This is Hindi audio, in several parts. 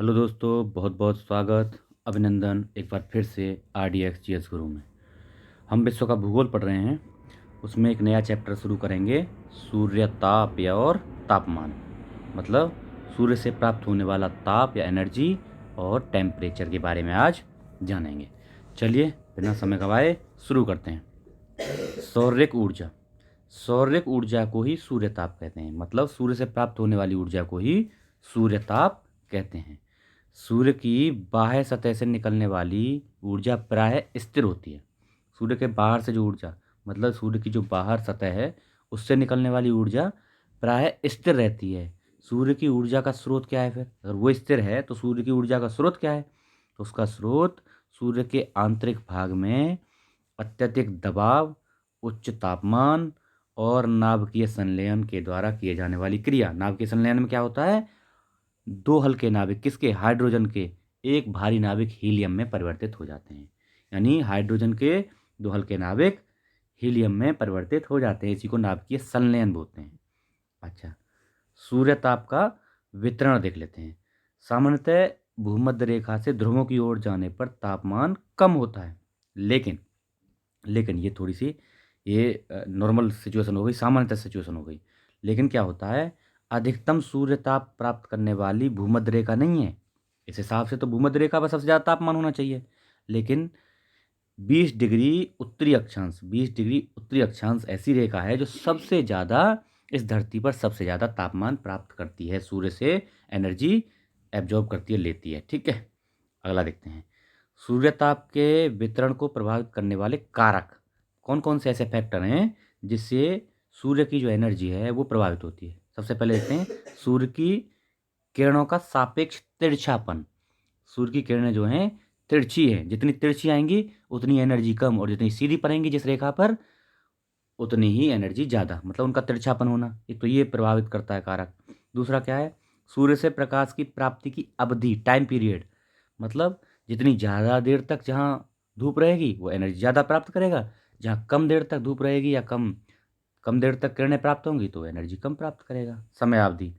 हेलो दोस्तों, बहुत बहुत स्वागत, अभिनंदन एक बार फिर से RDX जीएस गुरु में। हम विश्व का भूगोल पढ़ रहे हैं। उसमें एक नया चैप्टर शुरू करेंगे, सूर्य ताप या और तापमान। मतलब सूर्य से प्राप्त होने वाला ताप या एनर्जी और टेम्परेचर के बारे में आज जानेंगे। चलिए बिना समय गवाए शुरू करते हैं। सौर्यक ऊर्जा। सौर्यक ऊर्जा को ही सूर्य ताप कहते हैं। मतलब सूर्य से प्राप्त होने वाली ऊर्जा को ही सूर्य ताप कहते हैं। सूर्य की बाह्य सतह से निकलने वाली ऊर्जा प्रायः स्थिर होती है। सूर्य के बाहर से जो ऊर्जा, मतलब सूर्य की जो बाहर सतह है उससे निकलने वाली ऊर्जा प्रायः स्थिर रहती है। सूर्य की ऊर्जा का स्रोत क्या है? फिर अगर वो स्थिर है तो सूर्य की ऊर्जा का स्रोत क्या है? तो उसका स्रोत सूर्य के आंतरिक भाग में अत्यधिक दबाव, उच्च तापमान और नाभिकीय संलयन के द्वारा किए जाने वाली क्रिया। नाभिकीय संलयन में क्या होता है? दो हल्के नाभिक किसके? हाइड्रोजन के एक भारी नाभिक हीलियम में परिवर्तित हो जाते हैं। यानी हाइड्रोजन के दो हल्के नाभिक हीलियम में परिवर्तित हो जाते हैं। इसी को नाभिकीय संलयन बोलते हैं। अच्छा, सूर्य ताप का वितरण देख लेते हैं। सामान्यतः भूमध्य रेखा से ध्रुवों की ओर जाने पर तापमान कम होता है। लेकिन लेकिन ये थोड़ी सी ये नॉर्मल सिचुएशन हो गई, सामान्यतः सिचुएशन हो गई। लेकिन क्या होता है, अधिकतम सूर्य ताप प्राप्त करने वाली भूमध्य रेखा नहीं है। इस हिसाब से तो भूमध्य रेखा पर सबसे ज़्यादा तापमान होना चाहिए। लेकिन 20 डिग्री उत्तरी अक्षांश, 20 डिग्री उत्तरी अक्षांश ऐसी रेखा है जो सबसे ज़्यादा इस धरती पर सबसे ज़्यादा तापमान प्राप्त करती है, सूर्य से एनर्जी एब्जॉर्ब करती है, लेती है। ठीक है, अगला देखते हैं। सूर्य ताप के वितरण को प्रभावित करने वाले कारक कौन कौन से ऐसे फैक्टर हैं जिससे सूर्य की जो एनर्जी है वो प्रभावित होती है? सबसे पहले देखते हैं सूर्य की किरणों का सापेक्ष तिरछापन। सूर्य की किरणें जो हैं तिरछी हैं, जितनी तिरछी आएंगी उतनी एनर्जी कम, और जितनी सीधी पड़ेंगी जिस रेखा पर उतनी ही एनर्जी ज़्यादा। मतलब उनका तिरछापन होना, एक तो ये प्रभावित करता है कारक। दूसरा क्या है? सूर्य से प्रकाश की प्राप्ति की अवधि, टाइम पीरियड। मतलब जितनी ज़्यादा देर तक जहाँ धूप रहेगी वो एनर्जी ज़्यादा प्राप्त करेगा, जहाँ कम देर तक धूप रहेगी या कम कम देर तक किरणें प्राप्त होंगी तो एनर्जी कम प्राप्त करेगा। समय अवधि।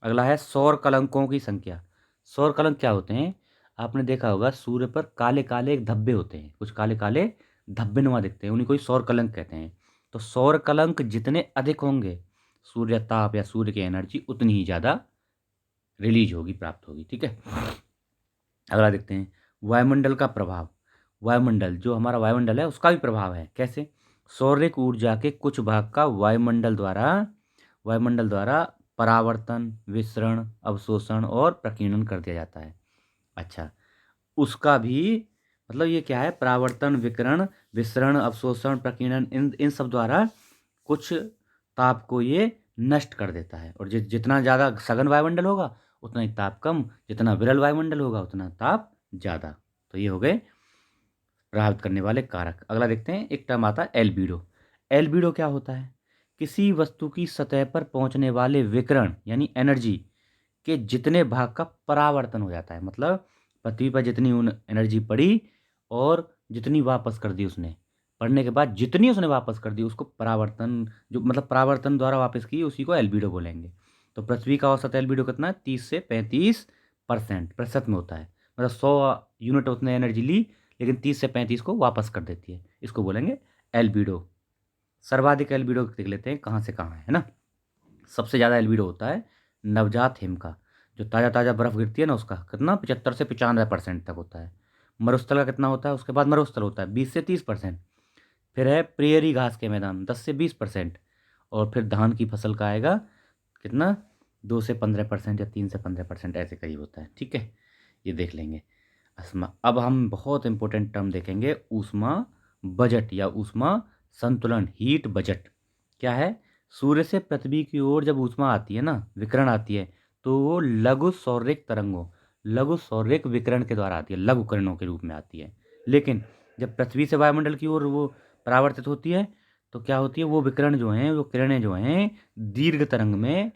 अगला है सौर कलंकों की संख्या। सौर कलंक क्या होते हैं? आपने देखा होगा सूर्य पर काले काले एक धब्बे होते हैं, कुछ काले काले धब्बे नुमा दिखते हैं, उन्हीं को ही सौर कलंक कहते हैं। तो सौर कलंक जितने अधिक होंगे, सूर्य ताप या सूर्य की एनर्जी उतनी ही ज़्यादा रिलीज होगी, प्राप्त होगी। ठीक है, अगला देखते हैं वायुमंडल का प्रभाव। वायुमंडल, जो हमारा वायुमंडल है उसका भी प्रभाव है। कैसे? सौर्यक ऊर्जा के कुछ भाग का वायुमंडल द्वारा परावर्तन, विसरण, अवशोषण और प्रकीर्णन कर दिया जाता है। अच्छा, उसका भी मतलब ये क्या है? परावर्तन, विकिरण, विसरण, अवशोषण, प्रकीर्णन, इन सब द्वारा कुछ ताप को ये नष्ट कर देता है। और जितना ज़्यादा सघन वायुमंडल होगा उतना ही ताप कम, जितना विरल वायुमंडल होगा उतना ताप ज़्यादा। तो ये हो गए प्रभावित करने वाले कारक। अगला देखते हैं, एक टर्म आता है एल्बिडो। एल्बिडो क्या होता है? किसी वस्तु की सतह पर पहुंचने वाले विकिरण यानी एनर्जी के जितने भाग का परावर्तन हो जाता है। मतलब पृथ्वी पर जितनी उन एनर्जी पड़ी और जितनी वापस कर दी उसने, पढ़ने के बाद जितनी उसने वापस कर दी उसको परावर्तन, जो मतलब परावर्तन द्वारा वापस की, उसी को एल्बिडो बोलेंगे। तो पृथ्वी का औसत एल्बिडो कितना है? 30 से 35% प्रतिशत में होता है। मतलब 100 यूनिट उसने एनर्जी ली लेकिन 30 से 35 को वापस कर देती है, इसको बोलेंगे एल्बिडो। सर्वाधिक एल्बिडो देख लेते हैं कहाँ से कहाँ है ना। सबसे ज़्यादा एल्बिडो होता है नवजात हिम का, जो ताज़ा ताज़ा बर्फ़ गिरती है ना, उसका कितना 75 से 95% तक होता है। मरुस्थल का कितना होता है? उसके बाद मरुस्थल होता है 20 से 30%। फिर है प्रियरी घास के मैदान 10 से 20%। और फिर धान की फसल का आएगा कितना? 2 से 15% या 3 से 15% ऐसे करीब होता है। ठीक है, ये देख लेंगे। अब हम बहुत इंपॉर्टेंट टर्म देखेंगे, ऊष्मा बजट या ऊष्मा संतुलन, हीट बजट। क्या है? सूर्य से पृथ्वी की ओर जब ऊष्मा आती है ना, विकिरण आती है, तो वो लघु सौर्यिक तरंगों, लघु सौर्यिक विकिरण के द्वारा आती है, लघु किरणों के रूप में आती है। लेकिन जब पृथ्वी से वायुमंडल की ओर वो परावर्तित होती है तो क्या होती है? वो विकिरण जो हैं, वो किरणें जो हैं, दीर्घ तरंग में,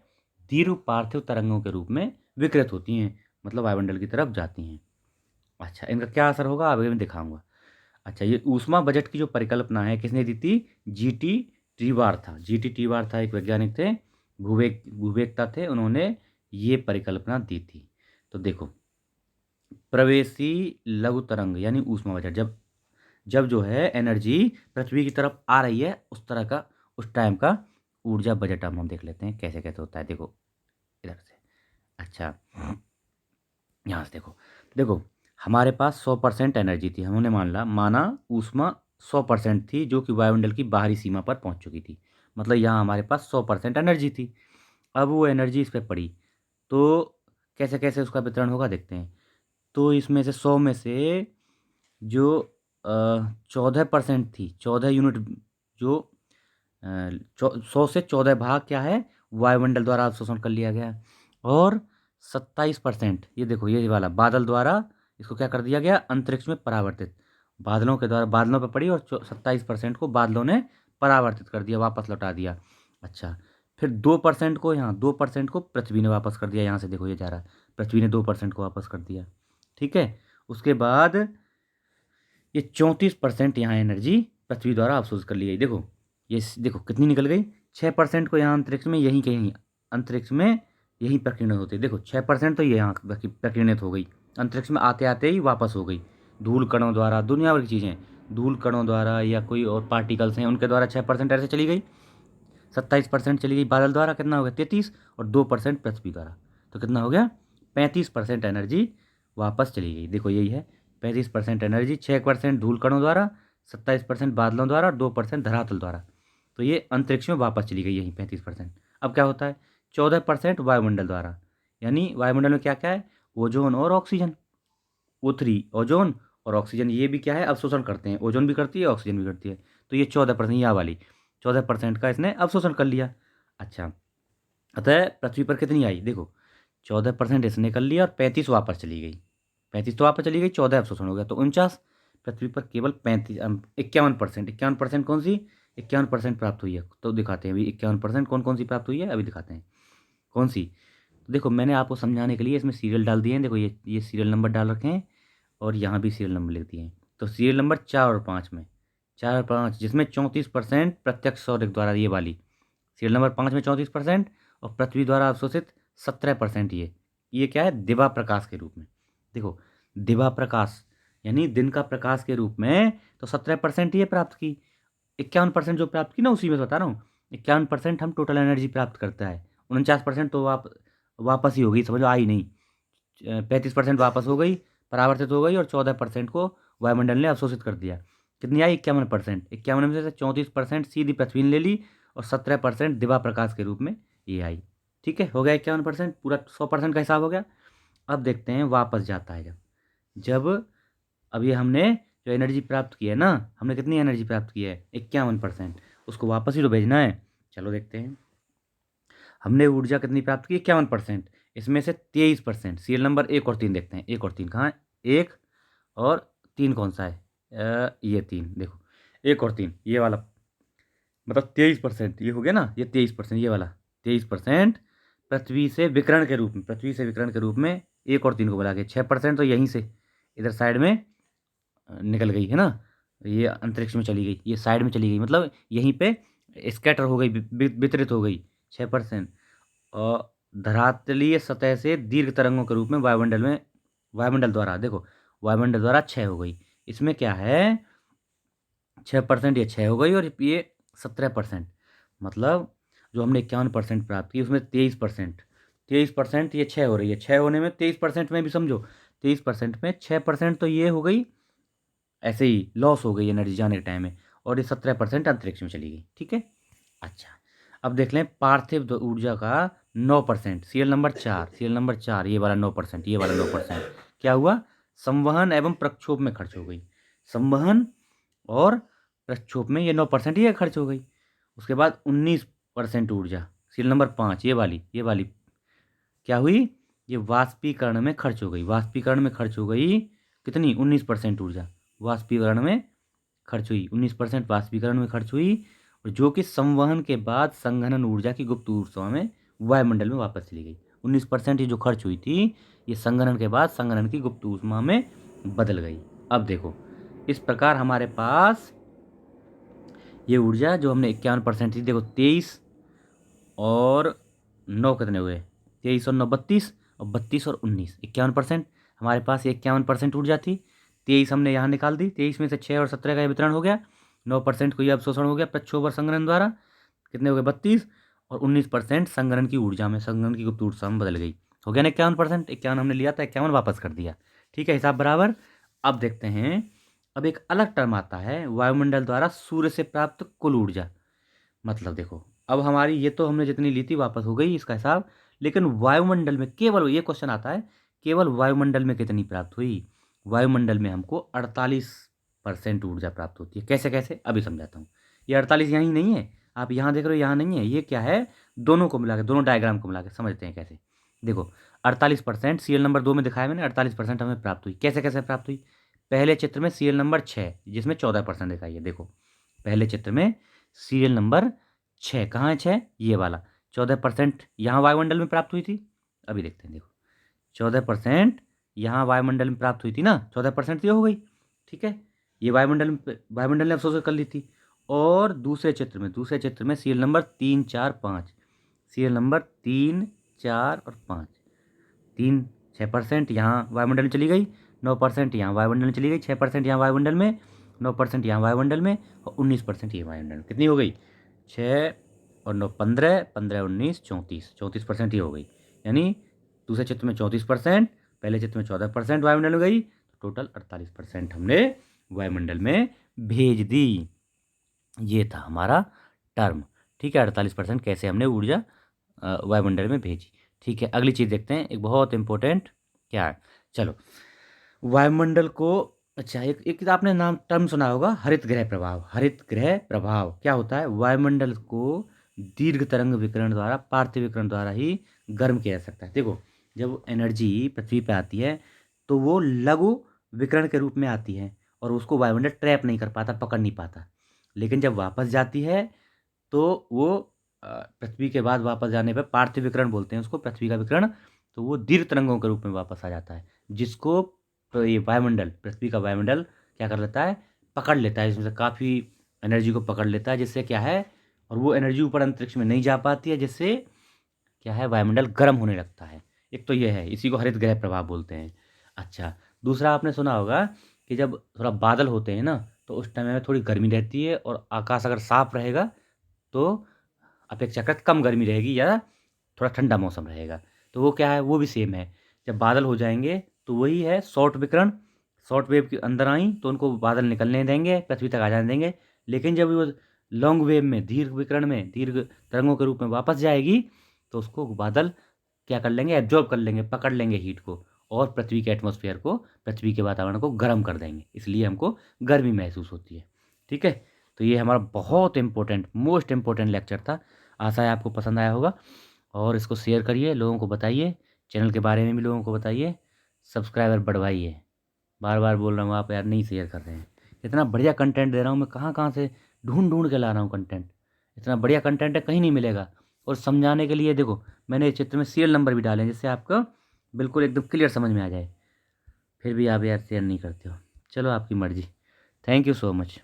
दीर्घ पार्थिव तरंगों के रूप में विकृत होती हैं, मतलब वायुमंडल की तरफ जाती हैं। अच्छा, इनका क्या असर होगा आगे मैं दिखाऊंगा। अच्छा, ये ऊष्मा बजट की जो परिकल्पना है किसने दी थी? जीटी टीवार था। जीटी टीवार था, एक वैज्ञानिक थे, भूवेगता थे, उन्होंने ये परिकल्पना दी थी। तो देखो, प्रवेशी लघु तरंग यानी ऊष्मा बजट, जब जब जो है एनर्जी पृथ्वी की तरफ आ रही है उस तरह का, उस टाइम का ऊर्जा बजट हम देख लेते हैं कैसे कैसे होता है। देखो इधर से, अच्छा यहाँ से देखो, देखो हमारे पास 100% एनर्जी थी, हमने माना ऊष्मा 100% थी जो कि वायुमंडल की बाहरी सीमा पर पहुंच चुकी थी। मतलब यहाँ हमारे पास 100% एनर्जी थी। अब वो एनर्जी इस पे पड़ी तो कैसे कैसे उसका वितरण होगा देखते हैं। तो इसमें से 100 में से जो 14% थी, 14 यूनिट, जो 100 से 14 भाग क्या है, वायुमंडल द्वारा अवशोषण कर लिया गया। और 27%, ये देखो ये वाला बादल द्वारा इसको क्या कर दिया गया, अंतरिक्ष में परावर्तित, बादलों के द्वारा बादलों पर पड़ी, और 27% को बादलों ने परावर्तित कर दिया, वापस लौटा दिया। अच्छा, फिर 2% को, यहाँ 2% को पृथ्वी ने वापस कर दिया। यहाँ से देखो ये जा रहा है, पृथ्वी ने 2% को वापस कर दिया। ठीक है, उसके बाद ये 34% यहाँ एनर्जी पृथ्वी द्वारा अवशोषित कर ली गई। देखो ये देखो कितनी निकल गई, 6% को यहाँ अंतरिक्ष में, यहीं कहीं अंतरिक्ष में यहीं प्रकीर्णित होते। देखो 6% तो ये यहाँ प्रकीर्णित हो गई, अंतरिक्ष में आते आते ही वापस हो गई, धूल कणों द्वारा, दुनिया भर की चीज़ें, धूल कणों द्वारा या कोई और पार्टिकल्स हैं उनके द्वारा 6% ऐसे चली गई। 27% चली गई बादल द्वारा, कितना हो गया 33, और 2% पृथ्वी द्वारा, तो कितना हो गया 35% एनर्जी वापस चली गई। देखो यही है, 35% एनर्जी, 6% धूल कणों द्वारा, 27% बादलों द्वारा, 2% धरातल द्वारा, तो ये अंतरिक्ष में वापस चली गई यही 35%। अब क्या होता है, 14% वायुमंडल द्वारा, यानी वायुमंडल में क्या क्या है, ओजोन और ऑक्सीजन, O3 ओजोन और ऑक्सीजन, ये भी क्या है अवशोषण करते हैं, ओजोन भी करती है ऑक्सीजन भी करती है। तो ये 14%, यहाँ वाली 14% का इसने अवशोषण कर लिया। अच्छा, अतः पृथ्वी पर कितनी आई, देखो 14% इसने कर लिया और 35 वापस चली गई, 35 तो वापस चली गई, 14 अवशोषण हो गया, तो 49। पृथ्वी पर केवल 35 51%, 51% कौन सी, 51% प्राप्त हुई है। तो दिखाते हैं अभी 51% कौन कौन सी प्राप्त हुई है, अभी दिखाते हैं कौन सी। तो देखो मैंने आपको समझाने के लिए इसमें सीरियल डाल दिए हैं, देखो ये सीरियल नंबर डाल रखे हैं, और यहाँ भी सीरियल नंबर लिख दिए हैं। तो सीरियल नंबर 4 और 5 में, 4 और 5 जिसमें 34% प्रत्यक्ष सौर द्वारा, ये वाली सीरियल नंबर 5 में 34%, और पृथ्वी द्वारा अवशोषित 17%। ये क्या है, दिवा प्रकाश के रूप में। देखो दिवा प्रकाश यानी दिन का प्रकाश के रूप में, तो 17% ये प्राप्त की, 51% जो प्राप्त की ना, उसी में बता रहा हूँ, 51% हम टोटल एनर्जी प्राप्त करता है, 49% तो वापस ही हो गई, समझो आई नहीं, 35% वापस हो गई, परावर्तित हो गई, और 14% को वायुमंडल ने अवशोषित कर दिया। कितनी आई, 51%, 51 में से 34% सीधी पृथ्वी ने ले ली, और 17% दिवा प्रकाश के रूप में ये आई। ठीक है, हो गया 51%, पूरा 100% का हिसाब हो गया। अब देखते हैं वापस जाता है जब जब अब ये हमने जो एनर्जी प्राप्त की है ना, हमने कितनी एनर्जी प्राप्त की है 51%, उसको वापस ही तो भेजना है। चलो देखते हैं, हमने ऊर्जा कितनी प्राप्त की 51%, इसमें से 23%, सीरियल नंबर 1 और 3 देखते हैं, 1 और 3 कहाँ है, 1 और 3 कौन सा है, ये 3, देखो 1 और 3 ये वाला, मतलब 23%, ये हो गया ना, ये 23%, ये वाला 23% पृथ्वी से विकिरण के रूप में, पृथ्वी से विकिरण के रूप में 1 और 3 को मिला के 6% तो यहीं से इधर साइड में निकल गई है ना, ये अंतरिक्ष में चली गई, ये साइड में चली गई, मतलब यहीं पे स्कैटर हो गई, वितरित हो गई 6%। और धरातलीय सतह से दीर्घ तरंगों के रूप में वायुमंडल द्वारा, देखो वायुमंडल द्वारा 6 हो गई, इसमें क्या है 6%, ये 6 हो गई, और ये 17%, मतलब जो हमने 51% प्राप्त की उसमें 23%, ये 6 हो रही है, 6 होने में 23% में भी समझो, 23% में 6% तो ये हो गई ऐसे ही लॉस हो गई एनर्जी जाने के टाइम में, और ये 17% अंतरिक्ष में चली गई। ठीक है, अच्छा अब देख लें पार्थिव ऊर्जा का 9%, सीरियल नंबर 4 ये वाला 9%, ये वाला 9% क्या हुआ, संवहन एवं प्रक्षोभ में खर्च हो गई, संवहन और प्रक्षोभ में ये 9% ये खर्च हो गई। उसके बाद 19% ऊर्जा, सीरियल नंबर 5 ये वाली क्या हुई, ये वाष्पीकरण में खर्च हो गई, वाष्पीकरण में खर्च हो गई, कितनी 19% ऊर्जा वाष्पीकरण में खर्च हुई, 19% वाष्पीकरण में खर्च हुई, और जो कि संवहन के बाद संघनन ऊर्जा की गुप्त ऊर्जा में वायुमंडल में वापस चली गई। 19% ये जो खर्च हुई थी ये संघनन के बाद संघनन की गुप्त ऊष्मा में बदल गई। अब देखो इस प्रकार हमारे पास ये ऊर्जा जो हमने 51% थी, देखो 23 और 9 कितने हुए, 23 और 9 32, और 32 और 19 51%, हमारे पास 51% ऊर्जा थी, 23 हमने यहाँ निकाल दी, 23 में से 6 और 17 का वितरण हो गया, 9% को ये अवशोषण हो गया प्रक्षोभन संघनन द्वारा, कितने हो गए 32, और 19% संघनन की ऊर्जा में, संघनन की गुप्त ऊर्जा में बदल गई। हो गया ना 51%, 51 हमने लिया था, 51 वापस कर दिया। ठीक है, हिसाब बराबर। अब देखते हैं, अब एक अलग टर्म आता है, वायुमंडल द्वारा सूर्य से प्राप्त कुल ऊर्जा। मतलब देखो, अब हमारी ये तो हमने जितनी ली थी वापस हो गई इसका हिसाब, लेकिन वायुमंडल में केवल ये क्वेश्चन आता है, केवल वायुमंडल में कितनी प्राप्त हुई। वायुमंडल में हमको 48% ऊर्जा प्राप्त होती है। कैसे कैसे अभी समझाता हूँ। ये 48 यहीं नहीं है, आप यहाँ देख रहे हो, यहाँ नहीं है, ये क्या है, दोनों को मिला के, दोनों डायग्राम को मिला के समझते हैं कैसे। देखो 48% सीरियल नंबर 2 में दिखाया मैंने, 48% हमें प्राप्त हुई। कैसे कैसे प्राप्त हुई, पहले चित्र में सीरियल नंबर 6 जिसमें 14% दिखाई है। देखो पहले चित्र में सीरियल नंबर 6, कहाँ है 6, ये वाला, 14% यहाँ वायुमंडल में प्राप्त हुई थी। अभी देखते हैं, देखो 14% यहाँ वायुमंडल में प्राप्त हुई थी ना, 14% ये हो गई। ठीक है, ये वायुमंडल ने अवशोषण कर ली थी। और दूसरे चित्र में सीरियल नंबर 3, 4, 5, सीरियल नंबर 3, 4 और 5, 6% यहाँ वायुमंडल में चली गई, 9% यहाँ वायुमंडल में चली गई, 6% यहाँ वायुमंडल में, 9% यहाँ वायुमंडल में, और 19% ये वायुमंडल में। कितनी हो गई, 6 और 9 15, 15 19 34, 34% ये हो गई। यानी दूसरे चित्र में 34%, पहले चित्र में 14% वायुमंडल में गई, तो टोटल 48% हमने वायुमंडल में भेज दी। ये था हमारा टर्म। ठीक है, 48% कैसे हमने ऊर्जा वायुमंडल में भेजी। ठीक है, अगली चीज़ देखते हैं, एक बहुत इंपॉर्टेंट क्या है। चलो, वायुमंडल को, अच्छा एक आपने नाम टर्म सुना होगा, हरित गृह प्रभाव। हरित गृह प्रभाव क्या होता है, वायुमंडल को दीर्घ तरंग विकिरण द्वारा, पार्थिव विकिरण द्वारा ही गर्म किया जा सकता है। देखो जब एनर्जी पृथ्वी पे आती है तो वो लघु विकिरण के रूप में आती है, और उसको वायुमंडल ट्रैप नहीं कर पाता, पकड़ नहीं पाता। लेकिन जब वापस जाती है तो वो पृथ्वी के बाद वापस जाने पर, पार्थिव विकिरण बोलते हैं उसको, पृथ्वी का विकिरण, तो वो दीर्घ तरंगों के रूप में वापस आ जाता है, जिसको तो ये वायुमंडल, पृथ्वी का वायुमंडल क्या कर लेता है, पकड़ लेता है, इसमें से काफ़ी एनर्जी को पकड़ लेता है, जिससे क्या है, और वो एनर्जी ऊपर अंतरिक्ष में नहीं जा पाती है, जिससे क्या है, वायुमंडल गर्म होने लगता है। एक तो ये है, इसी को हरित गृह प्रभाव बोलते हैं। अच्छा, दूसरा आपने सुना होगा कि जब थोड़ा बादल होते हैं ना, तो उस टाइम में थोड़ी गर्मी रहती है, और आकाश अगर साफ रहेगा तो अपेक्षाकृत कम गर्मी रहेगी, या थोड़ा ठंडा मौसम रहेगा। तो वो क्या है, वो भी सेम है। जब बादल हो जाएंगे तो वही है शॉर्ट विकिरण, शॉर्ट वेव के अंदर आई तो उनको बादल निकलने देंगे, पृथ्वी तक आ जाने देंगे। लेकिन जब वो लॉन्ग वेव में, दीर्घ विकिरण में, दीर्घ तरंगों के रूप में वापस जाएगी, तो उसको बादल क्या कर लेंगे, एब्जॉर्ब कर लेंगे, पकड़ लेंगे हीट को, और पृथ्वी के एटमॉस्फेयर को, पृथ्वी के वातावरण को गर्म कर देंगे, इसलिए हमको गर्मी महसूस होती है। ठीक है, तो ये हमारा बहुत इंपॉर्टेंट, मोस्ट इंपॉर्टेंट लेक्चर था। आशा है आपको पसंद आया होगा, और इसको शेयर करिए, लोगों को बताइए, चैनल के बारे में भी लोगों को बताइए, सब्सक्राइबर बढ़वाइए। बार बार बोल रहा हूँ, आप यार नहीं शेयर कर रहे हैं। इतना बढ़िया कंटेंट दे रहा हूँ मैं, कहाँ कहाँ से ढूंढ ढूंढ के ला रहा हूँ कंटेंट। इतना बढ़िया कंटेंट है, कहीं नहीं मिलेगा। और समझाने के लिए देखो, मैंने इस चित्र में सीरियल नंबर भी डाले हैं, जिससे आपको बिल्कुल एकदम क्लियर समझ में आ जाए। फिर भी आप यार शेयर नहीं करते हो, चलो आपकी मर्ज़ी। Thank you so much.